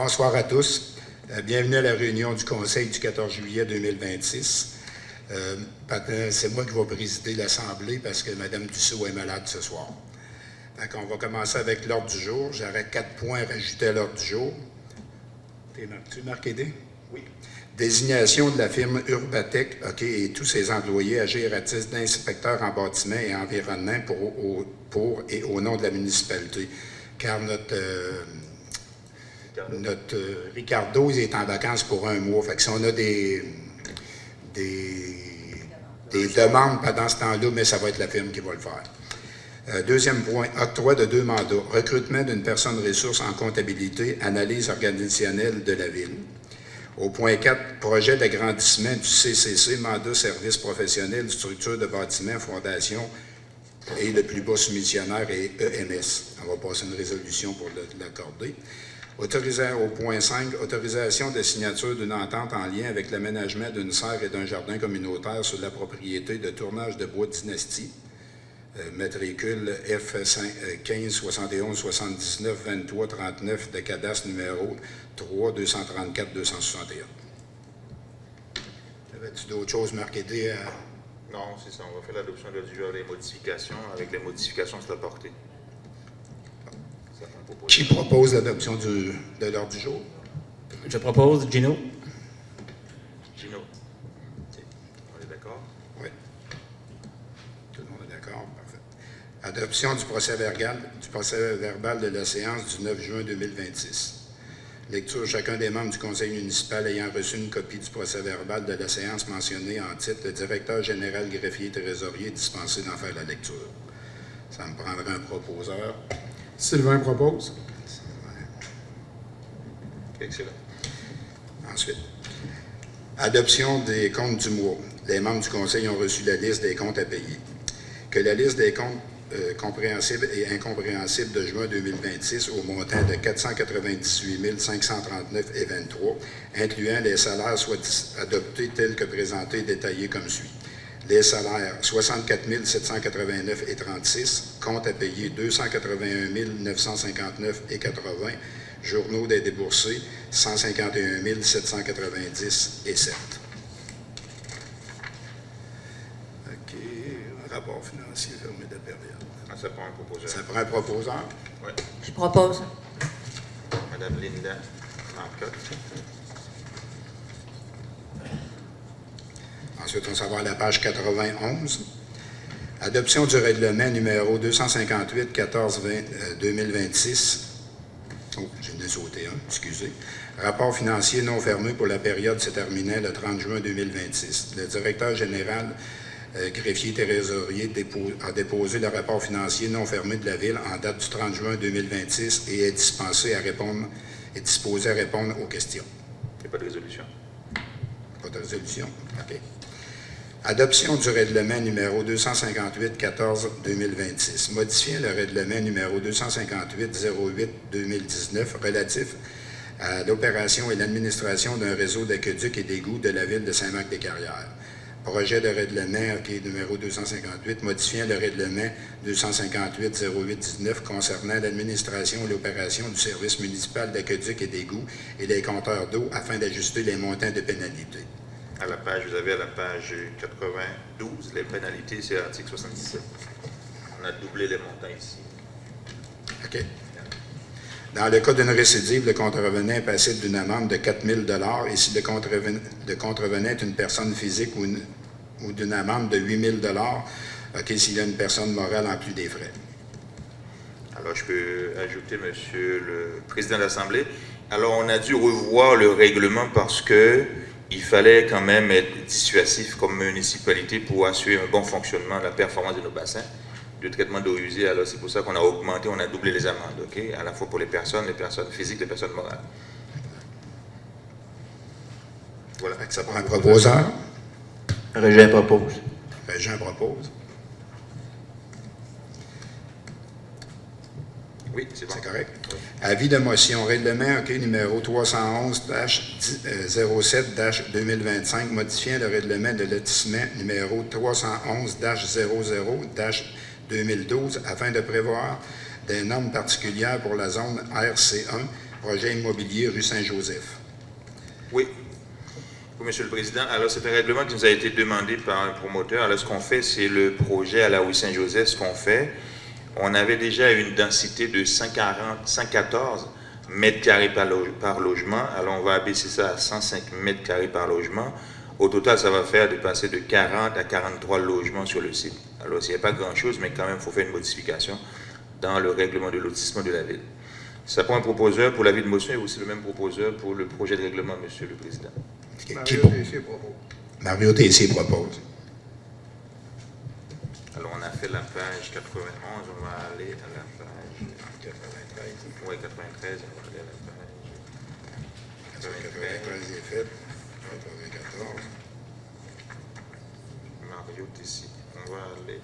Bonsoir à tous. Bienvenue à la réunion du Conseil du 14 juillet 2026. C'est moi qui vais présider l'Assemblée parce que Mme Dussault est malade ce soir. Donc, on va commencer avec l'ordre du jour. J'aurais 4 points rajoutés à l'ordre du jour. Tu marqué des? Oui. Désignation de la firme Urbatec et tous ses employés agir à titre d'inspecteurs en bâtiment et environnement pour et au nom de la municipalité. Car notre Ricardo, il est en vacances pour 1 mois. Fait que si on a des demandes pendant ce temps-là, mais ça va être la firme qui va le faire. Deuxième point, octroi de 2 mandats. Recrutement d'une personne ressource en comptabilité, analyse organisationnelle de la ville. Au point 4, projet d'agrandissement du CCC, mandat service professionnel, structure de bâtiment, fondation et le plus bas soumissionnaire est EMS. On va passer une résolution pour l'accorder. Au point 5, autorisation de signature d'une entente en lien avec l'aménagement d'une serre et d'un jardin communautaire sur la propriété de tournage de bois Dynastie. Matricule F15 71 79 23 39 de cadastre numéro 3 234 261. Avais-tu d'autres choses marquées? Non, c'est ça. On va faire l'adoption de l'ordre du jour, les modifications, avec les modifications sur la portée. Qui propose l'adoption de l'ordre du jour? Je propose Gino. Gino. On est d'accord? Oui. Tout le monde est d'accord? Parfait. Adoption du procès verbal de la séance du 9 juin 2026. Lecture chacun des membres du conseil municipal ayant reçu une copie du procès verbal de la séance mentionnée en titre, le directeur général greffier trésorier est dispensé d'en faire la lecture. Ça me prendra un proposeur. Sylvain propose. Excellent. Ensuite, adoption des comptes du mois. Les membres du conseil ont reçu la liste des comptes à payer. Que la liste des comptes compréhensibles et incompréhensibles de juin 2026 au montant de 498 539,23, incluant les salaires, soient adoptés tels que présentés et détaillés comme suit. Les salaires, 64 789,36, compte à payer 281 959,80, journaux des déboursés, 151 790,7. OK. Rapport financier fermé de période. Ça prend un proposeur. Ça prend un proposeur? Oui. Je propose. Madame Linda Marcotte. Ensuite, on s'en va à la page 91. Adoption du règlement numéro 258-14-2026. Oh, j'ai sauté un, excusez. Rapport financier non fermé pour la période se terminant le 30 juin 2026. Le directeur général greffier trésorier a déposé le rapport financier non fermé de la Ville en date du 30 juin 2026 et est disposé à répondre aux questions. Il n'y a pas de résolution. Pas de résolution? OK. Adoption du règlement numéro 258-14-2026, modifiant le règlement numéro 258-08-2019 relatif à l'opération et l'administration d'un réseau d'aqueducs et d'égouts de la Ville de Saint-Marc-des-Carrières. Projet de règlement numéro 258, modifiant le règlement 258-08-19 concernant l'administration et l'opération du service municipal d'aqueducs et d'égouts et les compteurs d'eau afin d'ajuster les montants de pénalités. Vous avez à la page 92, les pénalités, c'est l'article 77. On a doublé les montants ici. OK. Dans le cas d'une récidive, le contrevenant est passible d'une amende de 4 000 et si le contrevenant est une personne physique ou d'une amende de 8 000 s'il y a une personne morale en plus des frais. Alors, je peux ajouter, Monsieur le Président de l'Assemblée. Alors, on a dû revoir le règlement parce que il fallait quand même être dissuasif comme municipalité pour assurer un bon fonctionnement, la performance de nos bassins de traitement d'eau usée. Alors, c'est pour ça qu'on a augmenté, on a doublé les amendes, OK? À la fois pour les personnes physiques, les personnes morales. Voilà, ça prend un proposeur. Régent propose. Régent propose. Oui, c'est bon. C'est correct? Oui. Avis de motion, règlement numéro 311-07-2025, modifiant le règlement de lotissement numéro 311-00-2012 afin de prévoir des normes particulières pour la zone RC1 projet immobilier rue Saint-Joseph. Oui. Oui, Monsieur le Président. Alors, c'est un règlement qui nous a été demandé par un promoteur. Alors, ce qu'on fait, c'est le projet à la rue Saint-Joseph. Ce qu'on fait, on avait déjà une densité de 114 mètres carrés par logement. Alors, on va abaisser ça à 105 mètres carrés par logement. Au total, ça va faire de passer de 40 à 43 logements sur le site. Alors, il n'y a pas grand-chose, mais quand même, il faut faire une modification dans le règlement de lotissement de la ville. Ça prend un proposeur pour l'avis de motion et aussi le même proposeur pour le projet de règlement, Monsieur le Président. Mario Tessier propose. Alors, on a fait la page 91, on va aller à la page 93. Oui, 93, on va aller à la page 93 est fait. 94. Mario Tessier. On va aller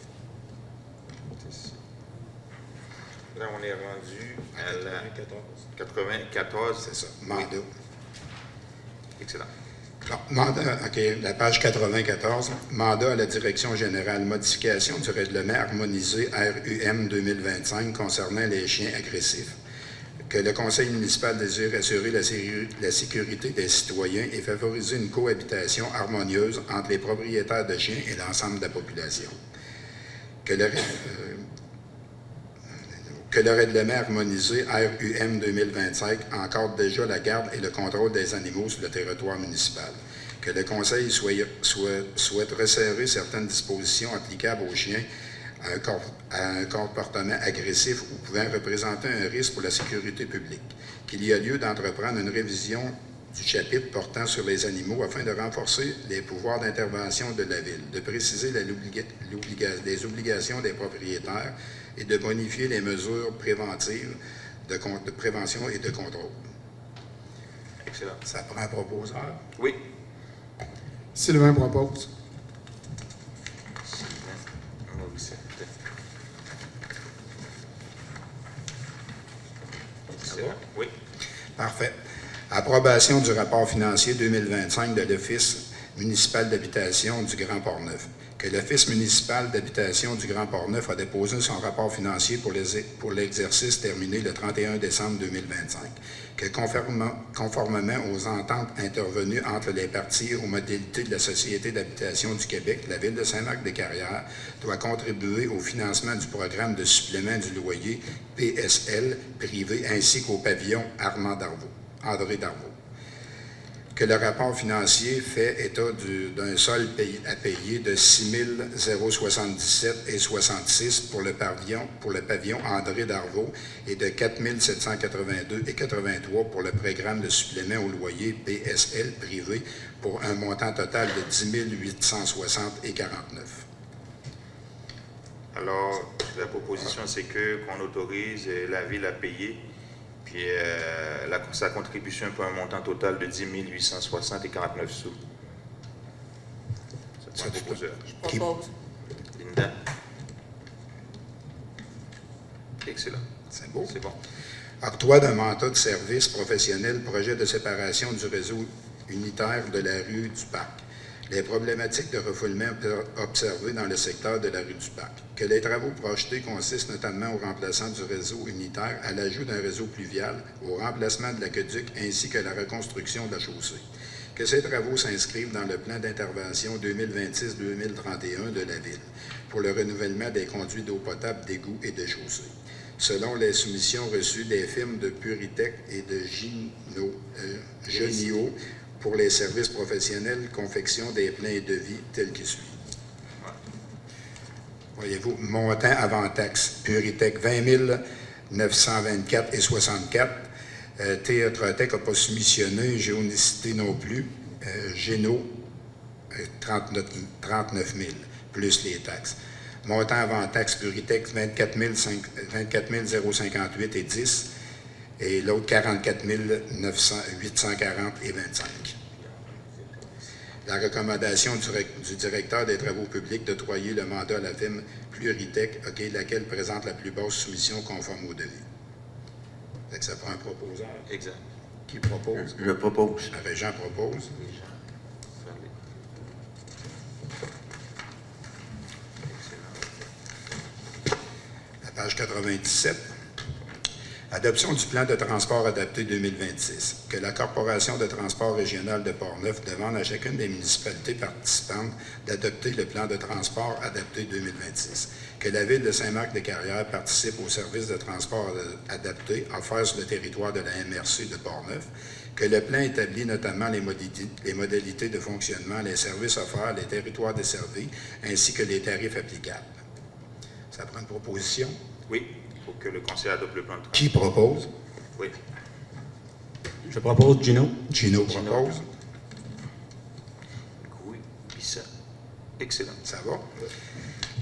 Tessier. Là, on est rendu à la 94. C'est ça. Mandat. Excellent. Non, mandat, OK, la page 94. Mandat à la Direction générale. Modification du règlement harmonisé RUM 2025 concernant les chiens agressifs. Que le Conseil municipal désire assurer la sécurité des citoyens et favoriser une cohabitation harmonieuse entre les propriétaires de chiens et l'ensemble de la population. Que le règlement harmonisé RUM 2025 encadre déjà la garde et le contrôle des animaux sur le territoire municipal. Que le Conseil souhaite resserrer certaines dispositions applicables aux chiens à un comportement agressif ou pouvant représenter un risque pour la sécurité publique. Qu'il y a lieu d'entreprendre une révision du chapitre portant sur les animaux afin de renforcer les pouvoirs d'intervention de la Ville, de préciser les obligations des propriétaires et de bonifier les mesures préventives de prévention et de contrôle. Excellent. Ça prend un proposeur. Oui. Sylvain propose. Oui. Parfait. Approbation du rapport financier 2025 de l'Office municipal d'habitation du Grand Port-Neuf. Que l'Office municipal d'habitation du Grand Port-Neuf a déposé son rapport financier pour l'exercice terminé le 31 décembre 2025. Que conformément aux ententes intervenues entre les parties et aux modalités de la Société d'habitation du Québec, la Ville de Saint-Marc-des-Carrières doit contribuer au financement du programme de supplément du loyer PSL privé ainsi qu'au pavillon André Darvaux. Que le rapport financier fait état d'un solde à payer de 6 077,66 pour le pavillon André Darvaux et de 4 782,83 pour le programme de supplément au loyer PSL privé pour un montant total de 10 860,49. Alors, la proposition, c'est qu'on autorise la Ville à payer puis sa contribution pour un montant total de 10 860,49 sous. C'est un proposeur. Je propose. Linda. Excellent. C'est beau. C'est bon. Octroi d'un mandat de service professionnel, projet de séparation du réseau unitaire de la rue du Parc. Les problématiques de refoulement observées dans le secteur de la rue du Parc. Que les travaux projetés consistent notamment au remplacement du réseau unitaire, à l'ajout d'un réseau pluvial, au remplacement de l'aqueduc ainsi que la reconstruction de la chaussée. Que ces travaux s'inscrivent dans le plan d'intervention 2026-2031 de la Ville pour le renouvellement des conduits d'eau potable, d'égouts et de chaussées. Selon les soumissions reçues des firmes de Puritech et de Genio, pour les services professionnels, confection des plans et devis tels qu'ils suivent. Voyez-vous, montant avant taxe, Puritech 20 924,64. Théâtre-Tech n'a pas soumissionné, Géonicité non plus. Géno, 39 000, plus les taxes. Montant avant taxe, Puritech 24 058,10. Et l'autre 44 840,25. La recommandation du directeur des travaux publics d'octroyer le mandat à la firme Pluritech, laquelle présente la plus basse soumission conforme au devis. Fait que ça prend un proposeur. Exact. Qui propose? Je propose. Régent propose. La page 97. Adoption du plan de transport adapté 2026. Que la Corporation de transport régional de Portneuf demande à chacune des municipalités participantes d'adopter le plan de transport adapté 2026. Que la Ville de Saint-Marc-des-Carrières participe au service de transport adapté offert sur le territoire de la MRC de Portneuf. Que le plan établit notamment les modalités de fonctionnement, les services offerts, les territoires desservis, ainsi que les tarifs applicables. Ça prend une proposition. Oui, il faut que le conseil adopte le plan de transport. Qui propose? Oui. Je propose Gino. Gino propose. Oui, Bissa. Excellent. Ça va?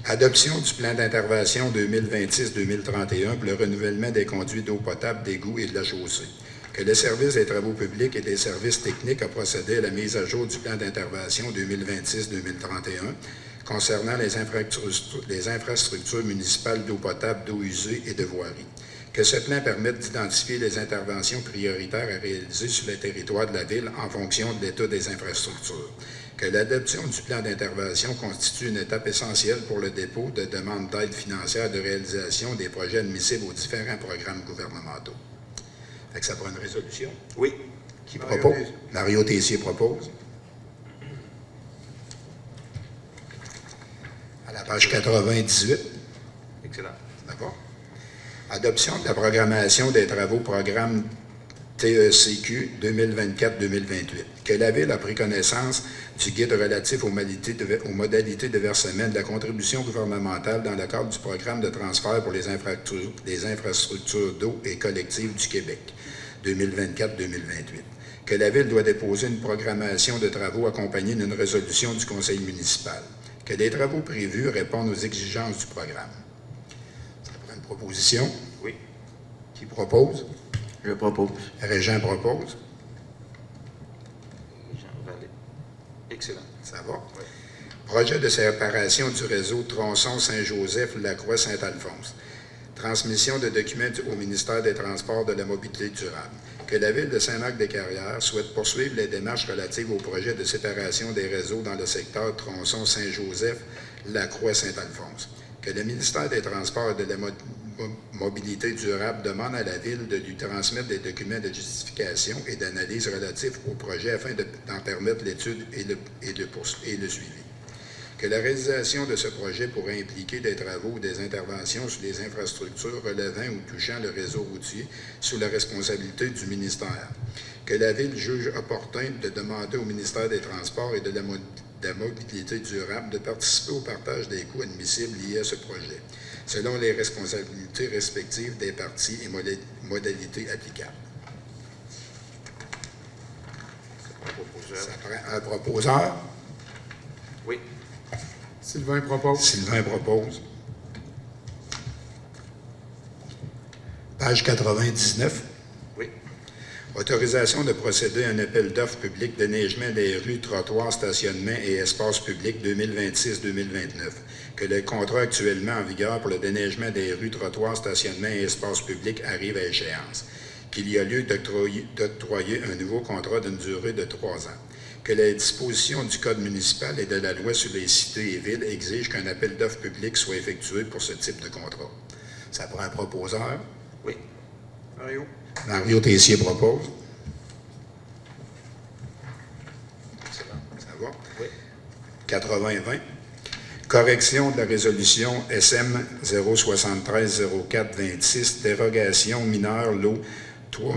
Adoption du plan d'intervention 2026-2031 pour le renouvellement des conduits d'eau potable, d'égouts et de la chaussée. Que le service des travaux publics et des services techniques a procédé à la mise à jour du plan d'intervention 2026-2031 concernant les infrastructures municipales d'eau potable, d'eau usée et de voirie. Que ce plan permette d'identifier les interventions prioritaires à réaliser sur le territoire de la Ville en fonction de l'état des infrastructures. Que l'adoption du plan d'intervention constitue une étape essentielle pour le dépôt de demandes d'aide financière de réalisation des projets admissibles aux différents programmes gouvernementaux. Fait que ça prend une résolution. Oui. Qui propose? Mario Tessier propose. À la page 98. Excellent. D'accord? Adoption de la programmation des travaux programme TECQ 2024-2028. Que la Ville a pris connaissance du guide relatif aux modalités de versement de la contribution gouvernementale dans le cadre du programme de transfert pour les infrastructures d'eau et collectives du Québec 2024-2028. Que la Ville doit déposer une programmation de travaux accompagnée d'une résolution du Conseil municipal. Que les travaux prévus répondent aux exigences du programme. Ça prend une proposition. Oui. Qui propose? Je propose. Régent propose. Jean Vallée. Excellent. Ça va? Oui. Projet de séparation du réseau Tronçon-Saint-Joseph-Lacroix-Saint-Alphonse. Transmission de documents au ministère des Transports de la mobilité durable. Que la Ville de Saint-Marc-des-Carrières souhaite poursuivre les démarches relatives au projet de séparation des réseaux dans le secteur Tronçon-Saint-Joseph-Lacroix-Saint-Alphonse. Que le ministère des Transports et de la mobilité durable demande à la Ville de lui transmettre des documents de justification et d'analyse relatifs au projet afin d'en permettre l'étude et le suivi. Que la réalisation de ce projet pourrait impliquer des travaux ou des interventions sur les infrastructures relevant ou touchant le réseau routier sous la responsabilité du ministère. Que la Ville juge opportun de demander au ministère des Transports et de la mobilité durable de participer au partage des coûts admissibles liés à ce projet, selon les responsabilités respectives des parties et modalités applicables. Ça prend un proposeur. Oui. Sylvain propose. Sylvain propose. Page 99. Oui. Autorisation de procéder à un appel d'offres public de neigement des rues, trottoirs, stationnements et espaces publics 2026-2029. Que le contrat actuellement en vigueur pour le déneigement des rues, trottoirs, stationnements et espaces publics arrive à échéance. Qu'il y a lieu d'octroyer un nouveau contrat d'une durée de 3 ans. Que les dispositions du Code municipal et de la loi sur les cités et villes exigent qu'un appel d'offres public soit effectué pour ce type de contrat. Ça prend un proposeur. Oui. Mario. Mario Tessier propose. Excellent. Ça va? Oui. 80-20. Correction de la résolution SM 073-04-26, dérogation mineure lot 3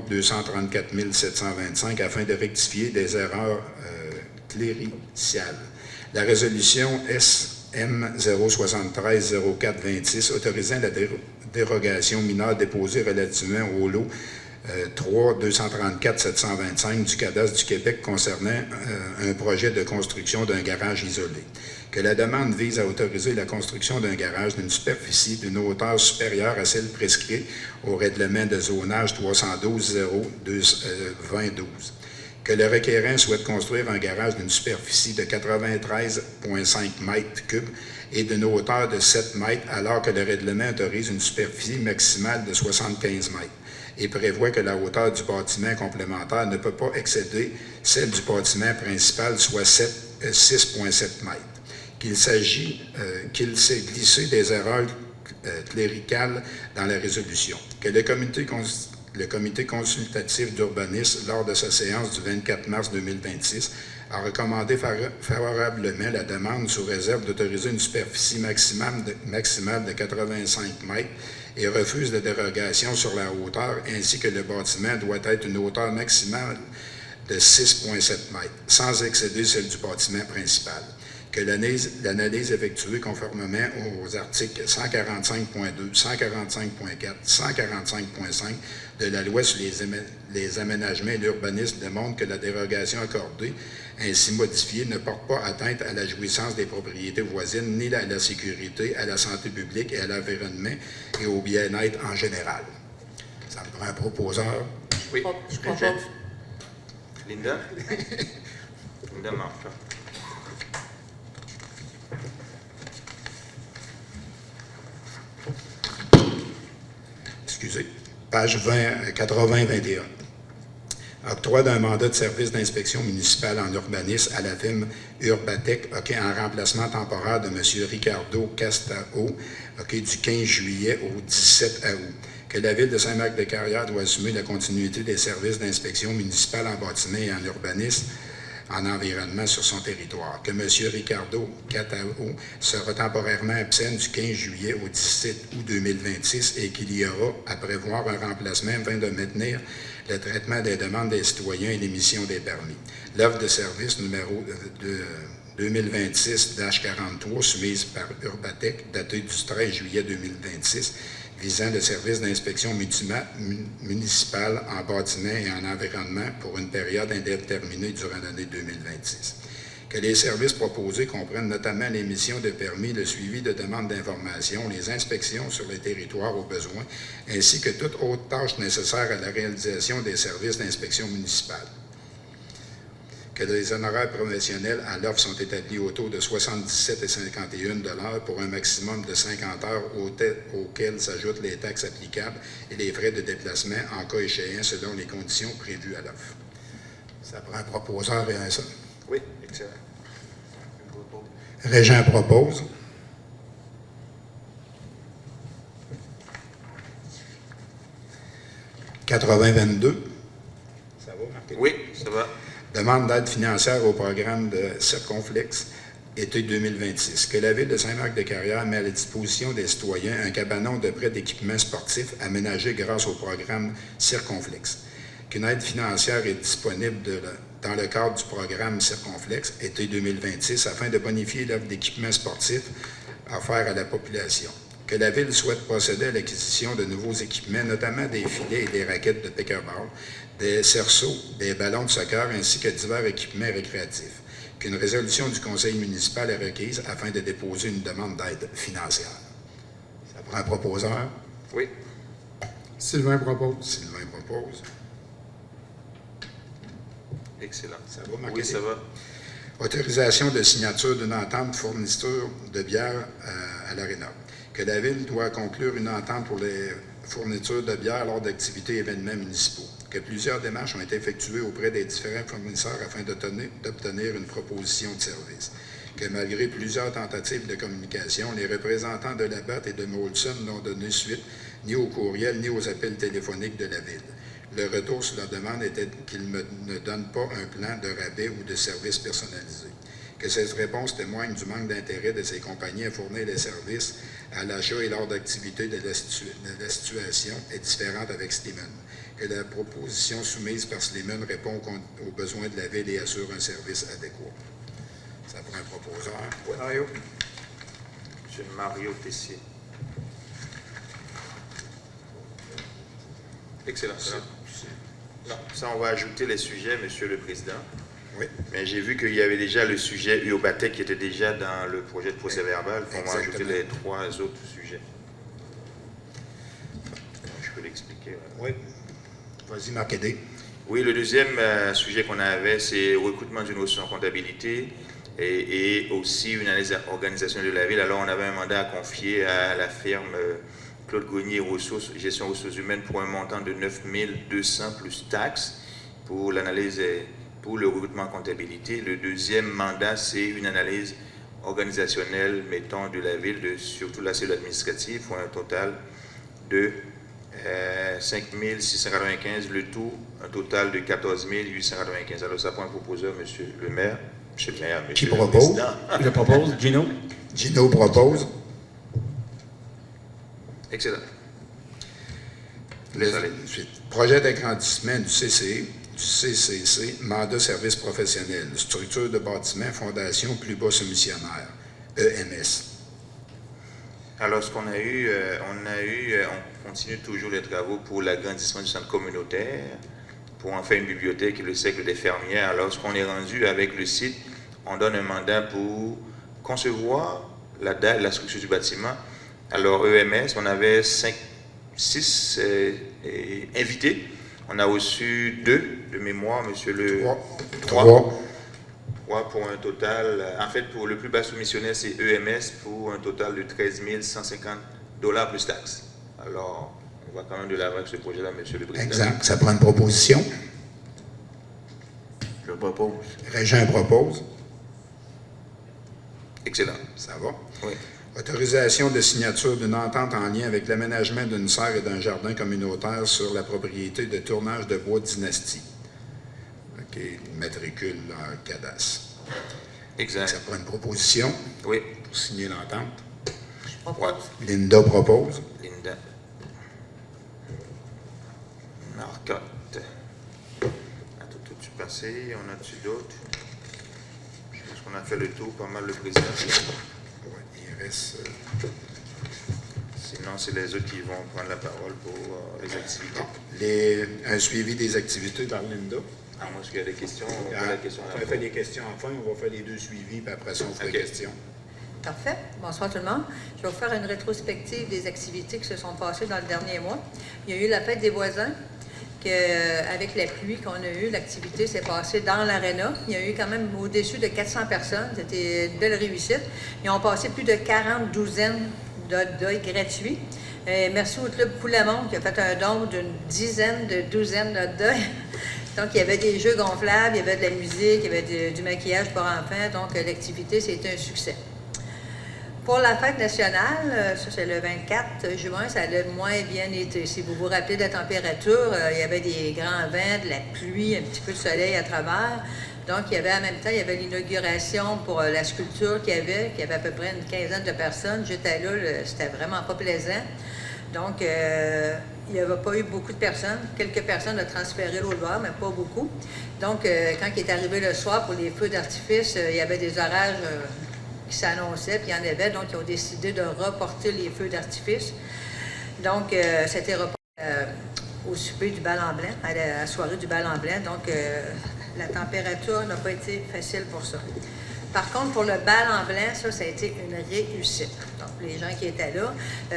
234 725 afin de rectifier des erreurs clériciales. La résolution SM 073-04-26 autorisant la dérogation mineure déposée relativement au lot 3 234 725 du cadastre du Québec concernant un projet de construction d'un garage isolé. Que la demande vise à autoriser la construction d'un garage d'une superficie d'une hauteur supérieure à celle prescrite au règlement de zonage 312-0-2012. Que le requérant souhaite construire un garage d'une superficie de 93,5 mètres cubes et d'une hauteur de 7 mètres alors que le règlement autorise une superficie maximale de 75 mètres et prévoit que la hauteur du bâtiment complémentaire ne peut pas excéder celle du bâtiment principal, soit 6,7 mètres. Qu'il s'est glissé des erreurs clérical dans la résolution. Que le comité consultatif d'urbanisme, lors de sa séance du 24 mars 2026, a recommandé favorablement la demande sous réserve d'autoriser une superficie maximale de 85 mètres et refuse la dérogation sur la hauteur, ainsi que le bâtiment doit être une hauteur maximale de 6,7 mètres, sans excéder celle du bâtiment principal. Que l'analyse effectuée conformément aux articles 145.2, 145.4, 145.5 de la loi sur les aménagements et l'urbanisme démontre que la dérogation accordée, ainsi modifiée, ne porte pas atteinte à la jouissance des propriétés voisines, ni à la sécurité, à la santé publique et à l'environnement et au bien-être en général. Ça me prend un proposeur. Oui, Je propose. Linda? Linda Marchand. Excusez, page 80-21. Octroi d'un mandat de service d'inspection municipale en urbanisme à la firme Urbatec, en remplacement temporaire de M. Ricardo Castao, du 15 juillet au 17 août. Que la Ville de Saint-Marc-de-Carrière doit assumer la continuité des services d'inspection municipale en bâtiment et en urbanisme en environnement sur son territoire. Que M. Ricardo Catao sera temporairement absent du 15 juillet au 17 août 2026 et qu'il y aura à prévoir un remplacement afin de maintenir le traitement des demandes des citoyens et l'émission des permis. L'offre de service numéro 2026-43 soumise par Urbatec, datée du 13 juillet 2026, visant le service d'inspection municipale en bâtiment et en environnement pour une période indéterminée durant l'année 2026. Que les services proposés comprennent notamment l'émission de permis, le suivi de demandes d'information, les inspections sur les territoires au besoin, ainsi que toute autre tâche nécessaire à la réalisation des services d'inspection municipale. Que les honoraires professionnels à l'offre sont établis au taux de 77,51 $ pour un maximum de 50 heures auxquelles s'ajoutent les taxes applicables et les frais de déplacement en cas échéant selon les conditions prévues à l'offre. Ça prend un proposeur et un ça. Oui, excellent. Régent propose. « 80-22. Ça va, Marc? Oui, ça va. Demande d'aide financière au programme de Circonflexe, été 2026. Que la Ville de Saint-Marc-de-Carrière met à la disposition des citoyens un cabanon de prêt d'équipements sportifs aménagé grâce au programme Circonflexe. Qu'une aide financière est disponible dans le cadre du programme Circonflexe, été 2026, afin de bonifier l'offre d'équipements sportifs offerts à la population. Que la Ville souhaite procéder à l'acquisition de nouveaux équipements, notamment des filets et des raquettes de pickleball, des cerceaux, des ballons de soccer ainsi que divers équipements récréatifs. Qu'une résolution du conseil municipal est requise afin de déposer une demande d'aide financière. Ça prend un proposeur. Oui. Sylvain propose. Sylvain propose. Excellent. Ça va, Marc? Oui, ça va. Autorisation de signature d'une entente de fourniture de bière à l'Arena. Que la Ville doit conclure une entente pour les fournitures de bière lors d'activités et événements municipaux. Que plusieurs démarches ont été effectuées auprès des différents fournisseurs afin d'obtenir une proposition de service. Que malgré plusieurs tentatives de communication, les représentants de la BAT et de Molson n'ont donné suite ni au courriel ni aux appels téléphoniques de la Ville. Le retour sur la demande était qu'ils ne donnent pas un plan de rabais ou de service personnalisé. Que cette réponse témoigne du manque d'intérêt de ces compagnies à fournir les services à l'achat et lors d'activités de la situation est différente avec Slimane. Que la proposition soumise par Slimane répond aux besoins de la Ville et assure un service adéquat. Ça prend un proposeur. Mario. M. Mario Tessier. Excellent. Non, ça, on va ajouter les sujets, Monsieur le Président. Oui. Mais j'ai vu qu'il y avait déjà le sujet Urbatec qui était déjà dans le projet de procès-verbal. On va ajouter les 3 autres sujets. Je peux l'expliquer. Oui. Vas-y, Marc-Aidé. Oui, le deuxième sujet qu'on avait, c'est le recrutement d'une ressource en comptabilité et aussi une analyse organisationnelle de la ville. Alors, on avait un mandat à confier à la firme Claude Grenier Gestion ressources humaines pour un montant de 9 200 plus taxes pour l'analyse pour le recrutement en comptabilité. Le deuxième mandat, c'est une analyse organisationnel, mettons, de la ville, surtout la cellule administrative, pour un total de 5 695, le tout, un total de 14 895. Alors, ça prend un proposeur, Monsieur le maire. Monsieur le maire, Qui Monsieur le propose? président. Je propose. Gino? Gino propose. Excellent. Ensuite, projet d'agrandissement du CCC, mandat service professionnel, structure de bâtiment, fondation, plus bas soumissionnaire, EMS. Alors, ce qu'on a eu, on continue toujours les travaux pour l'agrandissement du centre communautaire, pour en faire une bibliothèque et le cercle des fermières. Alors, ce qu'on est rendu avec le site, on donne un mandat pour concevoir la dalle, la structure du bâtiment. Alors, EMS, on avait 6 invités. On a reçu 2 de mémoire, monsieur le... 3 pour un total... En fait, pour le plus bas soumissionnaire, c'est EMS pour un total de 13 150 $ plus taxes. Alors, on va quand même de l'avant avec ce projet-là, monsieur le président. Exact. Ça prend une proposition. Je propose. Régent propose. Excellent. Ça va? Oui. Autorisation de signature d'une entente en lien avec l'aménagement d'une serre et d'un jardin communautaire sur la propriété de tournage de bois Dynastie. OK, matricule en cadastre. Exact. Ça prend une proposition Oui. pour signer l'entente. Je propose. Linda propose. Linda. Marcotte. As-tu passé? On a-tu d'autres? Je pense qu'on a fait le tour, pas mal le président. Ouais, il reste. Sinon, c'est les autres qui vont prendre la parole pour les activités. Un suivi des activités par Linda. À moins qu'il y ait des questions, on va la question à On la va faire des questions enfin, on va faire les 2 suivis, puis après ça, on fera OK. des questions. Parfait. Bonsoir tout le monde. Je vais vous faire une rétrospective des activités qui se sont passées dans le dernier mois. Il y a eu la fête des voisins, avec la pluie qu'on a eue, l'activité s'est passée dans l'aréna. Il y a eu quand même au-dessus de 400 personnes. C'était une belle réussite. Ils ont passé plus de 40 douzaines de deuils gratuits. Merci au Club Coulamont qui a fait un don d'une douzaine de deuils. Donc, il y avait des jeux gonflables, il y avait de la musique, il y avait du maquillage pour enfants. Donc, l'activité, c'était un succès. Pour la fête nationale, ça c'est le 24 juin, ça a moins bien été. Si vous vous rappelez de la température, il y avait des grands vents, de la pluie, un petit peu de soleil à travers. Donc, il y avait en même temps, il y avait l'inauguration pour la sculpture qu'il y avait à peu près une quinzaine de personnes. J'étais là, c'était vraiment pas plaisant. Donc, il n'y avait pas eu beaucoup de personnes. Quelques personnes ont transféré l'autre bord, mais pas beaucoup. Donc, quand il est arrivé le soir pour les feux d'artifice, il y avait des orages qui s'annonçaient, puis il y en avait. Donc, ils ont décidé de reporter les feux d'artifice. Donc, c'était reporté au souper du bal en blanc, à la soirée du bal en blanc. Donc, la température n'a pas été facile pour ça. Par contre, pour le bal en blanc, ça a été une réussite. Donc, les gens qui étaient là,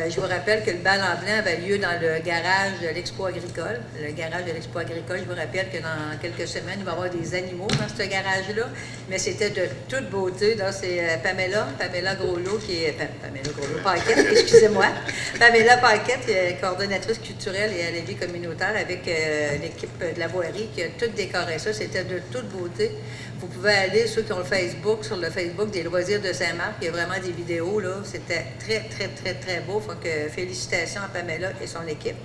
je vous rappelle que le bal en blanc avait lieu dans le garage de l'Expo agricole. Le garage de l'Expo agricole, je vous rappelle que dans quelques semaines, il va y avoir des animaux dans ce garage-là. Mais c'était de toute beauté. Donc, c'est Pamela Groslot, qui est... Pamela Groslot, Paquette, excusez-moi. Pamela Paquette, qui est coordonnatrice culturelle et à la vie communautaire avec l'équipe de la voirie, qui a tout décoré ça. C'était de toute beauté. Vous pouvez aller, ceux qui ont le Facebook, sur le Facebook des loisirs de Saint-Marc, il y a vraiment des vidéos, là. C'était très, très, très, très beau. Donc, félicitations à Pamela et son équipe.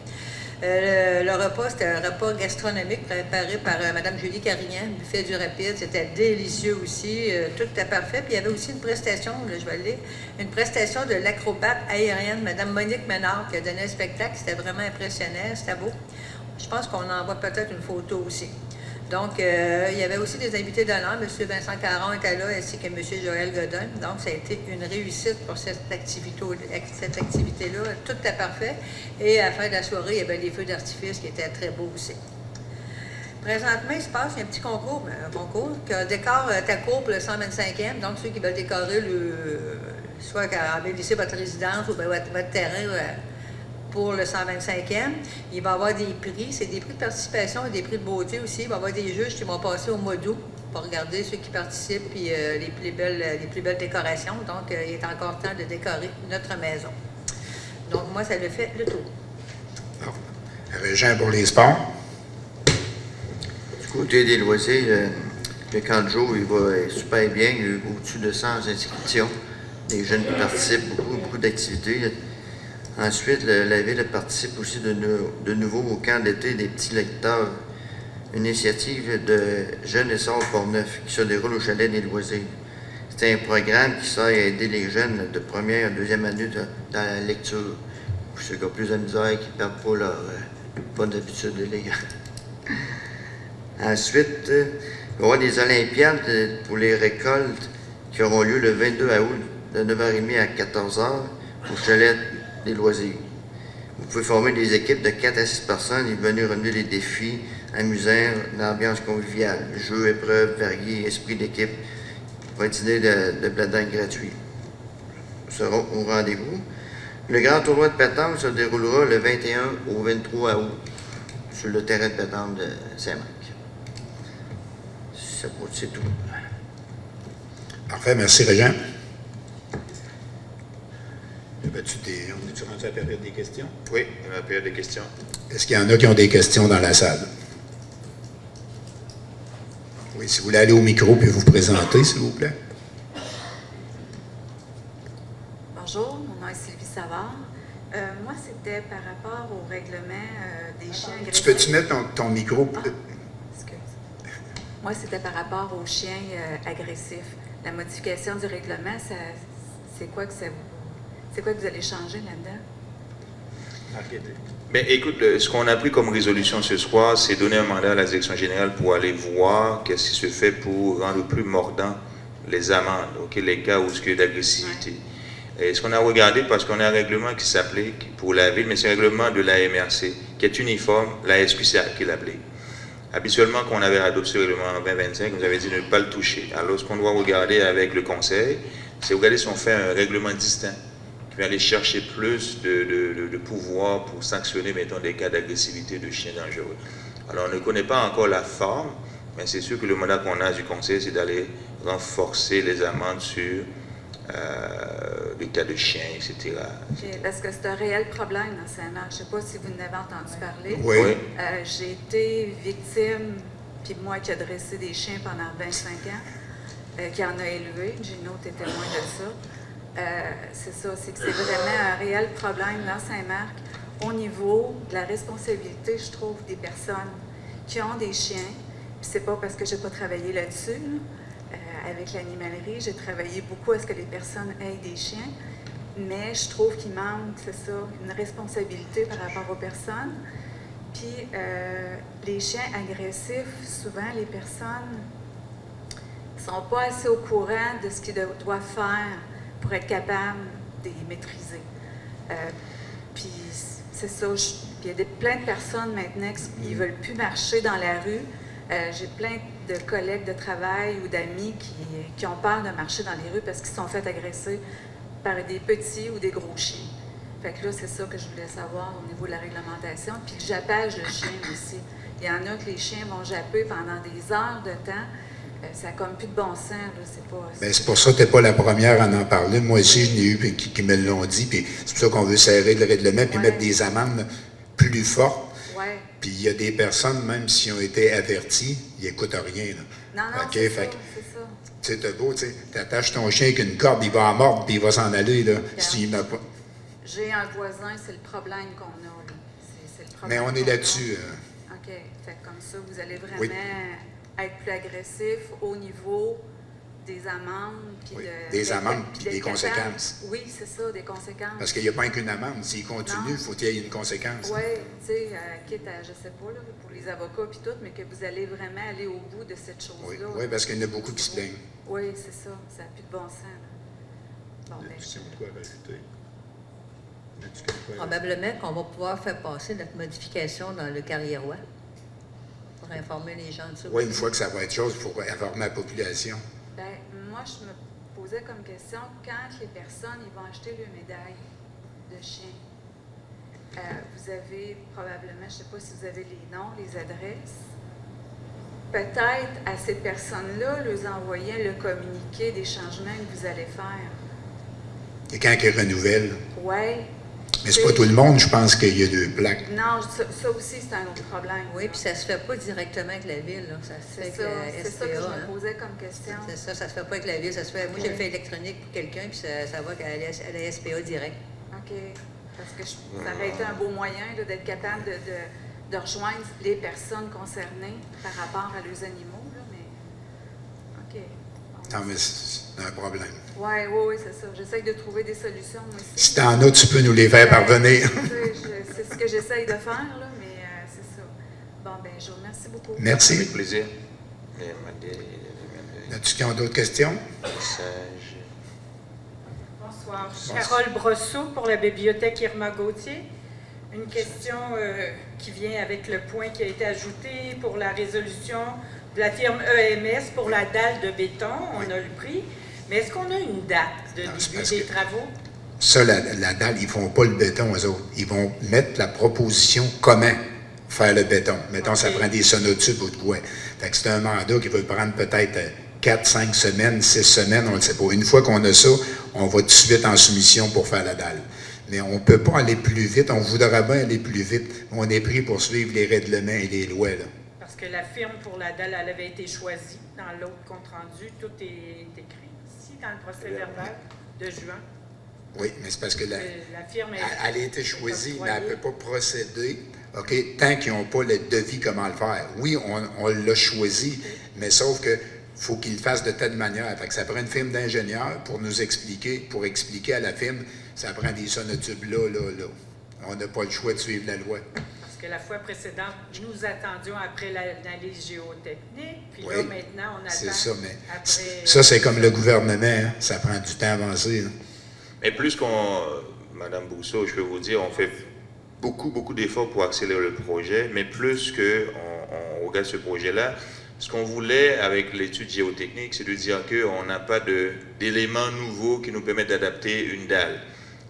Le repas, c'était un repas gastronomique préparé par Mme Julie Carignan, buffet du rapide. C'était délicieux aussi. Tout était parfait. Puis il y avait aussi une prestation, là, je vais le lire, une prestation de l'acrobate aérienne, Mme Monique Ménard, qui a donné un spectacle. C'était vraiment impressionnant. C'était beau. Je pense qu'on en voit peut-être une photo aussi. Donc, il y avait aussi des invités d'honneur. M. Vincent Caron était là, ainsi que M. Joël Godin. Donc, ça a été une réussite pour cette activité-là. Tout était parfait. Et à la fin de la soirée, il y avait les feux d'artifice qui étaient très beaux aussi. Présentement, il se passe un petit concours, qui décore ta cour pour le 125e. Donc, ceux qui veulent décorer soit embellir votre résidence ou votre terrain pour le 125e. Il va y avoir des prix. C'est des prix de participation et des prix de beauté aussi. Il va y avoir des juges qui vont passer au mois d'août pour regarder ceux qui participent et les plus belles décorations. Donc, il est encore temps de décorer notre maison. Donc, moi, ça le fait le tour. Régent pour les sports. Du côté des loisirs, Le camp de jour, il va super bien. Il y a eu au-dessus de 100 inscriptions. Des jeunes qui participent, beaucoup d'activités. Ensuite, la ville participe aussi de nouveau au camp d'été des petits lecteurs. Une initiative de Jeunes Essor Portneuf qui se déroule au Chalet des Loisirs. C'est un programme qui sert à aider les jeunes de première et deuxième année dans la lecture. Pour ceux qui ont plus de misère, qui ne perdent pas leur bonne habitude de lire. Ensuite, il va y avoir des Olympiades pour les récoltes qui auront lieu le 22 août de 9h30 à 14h au Chalet des Loisirs. Vous pouvez former des équipes de 4 à 6 personnes et venir relever des défis amusants, l'ambiance conviviale, jeux, épreuves variées, esprit d'équipe, pour un dîner de bladin gratuit. Nous serons au rendez-vous. Le grand tournoi de pétanque se déroulera le 21 au 23 août sur le terrain de pétanque de Saint-Marc. C'est tout. Parfait, merci Régent. On est-tu rendu à la période des questions? Oui, il y a la période des questions. Est-ce qu'il y en a qui ont des questions dans la salle? Oui, si vous voulez aller au micro puis vous présenter, s'il vous plaît. Bonjour, mon nom est Sylvie Savard. Moi, c'était par rapport au règlement des chiens agressifs. Tu peux-tu mettre ton micro? Excuse. Moi, c'était par rapport aux chiens agressifs. La modification du règlement, c'est quoi que vous allez changer là-dedans? Mais écoute, ce qu'on a pris comme résolution ce soir, c'est donner un mandat à la direction générale pour aller voir qu'est-ce qui se fait pour rendre plus mordant les amendes, les cas où il y a d'agressivité. Et ce qu'on a regardé, parce qu'on a un règlement qui s'applique pour la ville, mais c'est un règlement de la MRC, qui est uniforme, la SQCA qui l'applique. Habituellement, quand on avait adopté le règlement en 2025, on nous avait dit de ne pas le toucher. Alors, ce qu'on doit regarder avec le conseil, c'est regarder si on fait un règlement distinct, qui va aller chercher plus de pouvoir pour sanctionner, mettons, des cas d'agressivité de chiens dangereux. Alors, on ne connaît pas encore la forme, mais c'est sûr que le mandat qu'on a du conseil, c'est d'aller renforcer les amendes sur les cas de chiens, etc. Parce que c'est un réel problème dans Saint-Marc. Je ne sais pas si vous en avez entendu parler. Oui. J'ai été victime, puis moi qui ai dressé des chiens pendant 25 ans, qui en a élevé. Gino était témoin de ça. C'est ça, c'est que c'est vraiment un réel problème dans Saint-Marc au niveau de la responsabilité, je trouve, des personnes qui ont des chiens. Puis c'est pas parce que j'ai pas travaillé là-dessus, là. Avec l'animalerie, j'ai travaillé beaucoup à ce que les personnes aient des chiens, mais je trouve qu'il manque, c'est ça, une responsabilité par rapport aux personnes. Puis les chiens agressifs, souvent les personnes ne sont pas assez au courant de ce qu'ils doivent faire pour être capables de les maîtriser. Puis c'est ça, il y a plein de personnes maintenant qui ne veulent plus marcher dans la rue. J'ai plein de collègues de travail ou d'amis qui ont peur de marcher dans les rues parce qu'ils se sont fait agresser par des petits ou des gros chiens. Fait que là, c'est ça que je voulais savoir au niveau de la réglementation. Puis le jappage de chiens aussi. Il y en a que les chiens vont japper pendant des heures de temps. Ça n'a comme plus de bon sens, là. C'est pas... Bien, c'est pour ça que tu n'es pas la première à en parler. Moi aussi, je n'ai eu qui me l'ont dit. Puis c'est pour ça qu'on veut serrer le règlement puis mettre des amendes plus fortes. Ouais. Puis il y a des personnes, même s'ils ont été avertis, ils n'écoutent rien. Là. Non, Okay, c'est ça. Tu sais, t'as beau, tu attaches ton chien avec une corde, il va en mordre, puis il va s'en aller, là, s'il n'a pas. J'ai un voisin, c'est le problème qu'on a, là. C'est le problème Mais on est qu'on a. là-dessus. OK. Fait que comme ça, vous allez vraiment être plus agressif au niveau des amendes. Puis des amendes, puis des d'être capable. conséquences. Oui, c'est ça, des conséquences. Parce qu'il n'y a pas qu'une amende. S'il continue, il faut qu'il y ait une conséquence. Oui, tu sais, quitte à, je sais pas, là, pour les avocats puis tout, mais que vous allez vraiment aller au bout de cette chose-là. Oui, parce qu'il y en a beaucoup qui se plaignent. Oui, c'est ça. Ça n'a plus de bon sens. Là. Bon, ben, Probablement qu'on va pouvoir faire passer notre modification dans le Carriérois pour informer les gens de ça. Oui, une fois que ça va être chose, il faut informer la population. ben, moi, je me posais comme question, quand les personnes ils vont acheter le médaille de chien, vous avez probablement, je ne sais pas si vous avez les noms, les adresses, peut-être à ces personnes-là, leur envoyer le communiqué des changements que vous allez faire. Et quand ils renouvellent, Oui. Mais c'est pas tout le monde, je pense qu'il y a 2 plaques. Non, ça aussi, c'est un autre problème. Oui, puis ça se fait pas directement avec la ville, là. Ça se fait C'est avec la ça, c'est ça que SPA. je hein. me posais comme question. C'est ça se fait pas avec la ville, ça se fait. Moi, j'ai le fait électronique pour quelqu'un, puis ça va à la SPA direct. OK. Parce que ça aurait été un beau moyen là, d'être capable de rejoindre les personnes concernées par rapport à leurs animaux, là, mais... OK. Bon. Non, mais c'est un problème. Oui, c'est ça. J'essaye de trouver des solutions, moi aussi. Si t'en as, tu peux nous les faire parvenir. C'est ce que j'essaye de faire, là, mais c'est ça. Bon, ben, je vous remercie beaucoup. Merci. Avec plaisir. As-tu qui ont d'autres questions? Message. Bonsoir. Carole Brosseau pour la bibliothèque Irma Gauthier. Une question qui vient avec le point qui a été ajouté pour la résolution de la firme EMS pour la dalle de béton. On a le prix. Mais est-ce qu'on a une date de Non, c'est début parce des que- travaux? Ça, la dalle, ils font pas le béton, eux autres. Ils vont mettre la proposition comment faire le béton. Mettons, ça OK. prend des sonotubes ou de quoi. Fait que c'est un mandat qui va prendre peut-être 4, 5 semaines, 6 semaines, on ne le sait pas. Une fois qu'on a ça, on va tout de suite en soumission pour faire la dalle. Mais on ne peut pas aller plus vite. On voudrait bien aller plus vite. On est pris pour suivre les règlements et les lois, là. Parce que la firme pour la dalle, elle avait été choisie dans l'autre compte-rendu. Tout est écrit ici dans le procès-verbal de juin. Oui, mais c'est parce que La firme est... elle a été choisie, mais elle ne octroyée. peut pas procéder, OK, tant qu'ils n'ont pas le devis comment le faire. Oui, on l'a choisi, mais sauf que faut qu'ils le fassent de telle manière. Fait que ça prend une firme d'ingénieurs pour nous expliquer, pour expliquer à la firme, ça prend des sonotubes là. On n'a pas le choix de suivre la loi. Parce que la fois précédente, nous attendions après l'analyse géotechnique, puis Oui, là, maintenant, on attend c'est ça, mais après... ça, c'est comme le gouvernement, hein, ça prend du temps à avancer. Hein. Mais plus Madame Bousseau, je peux vous dire, on fait beaucoup d'efforts pour accélérer le projet, mais plus qu'on regarde ce projet-là, ce qu'on voulait avec l'étude géotechnique, c'est de dire qu'on n'a pas d'éléments nouveaux qui nous permettent d'adapter une dalle.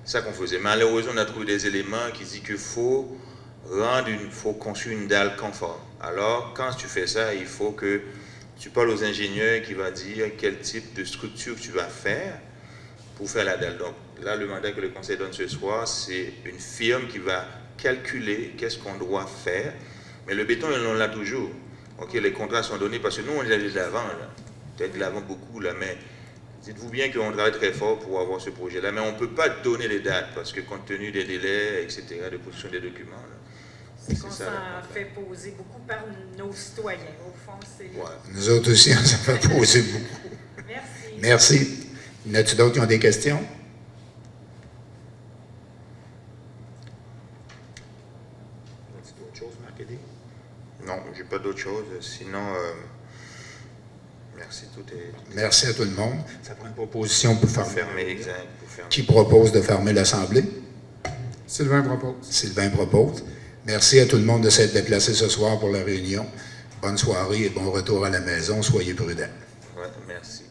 C'est ça qu'on faisait. Malheureusement, on a trouvé des éléments qui disent qu'il faut construire une dalle conforme. Alors, quand tu fais ça, il faut que tu parles aux ingénieurs qui vont dire quel type de structure tu vas faire pour faire la dalle. Donc là, le mandat que le Conseil donne ce soir, c'est une firme qui va calculer qu'est-ce qu'on doit faire. Mais le béton, on l'a toujours. Ok, les contrats sont donnés parce que nous, on est de l'avant. Peut-être de l'avant beaucoup, là, mais dites-vous bien qu'on travaille très fort pour avoir ce projet-là. Mais on ne peut pas donner les dates parce que compte tenu des délais, etc., de position des documents, là, C'est qu'on ça, s'en là. fait poser beaucoup par nos citoyens. Au fond, c'est... Ouais. Nous autres aussi, on s'en fait poser beaucoup. Merci. Merci. Y en a-t-il d'autres qui ont des questions? As-tu d'autres choses, Marc-Édé? Non, je n'ai pas d'autre chose. Sinon, merci, tout est Merci à tout le monde. Ça prend une proposition pour fermer. fermé, exact. Pour fermer. Qui propose de fermer l'Assemblée? Sylvain propose. Sylvain propose. Merci à tout le monde de s'être déplacé ce soir pour la réunion. Bonne soirée et bon retour à la maison. Soyez prudents. Ouais, merci.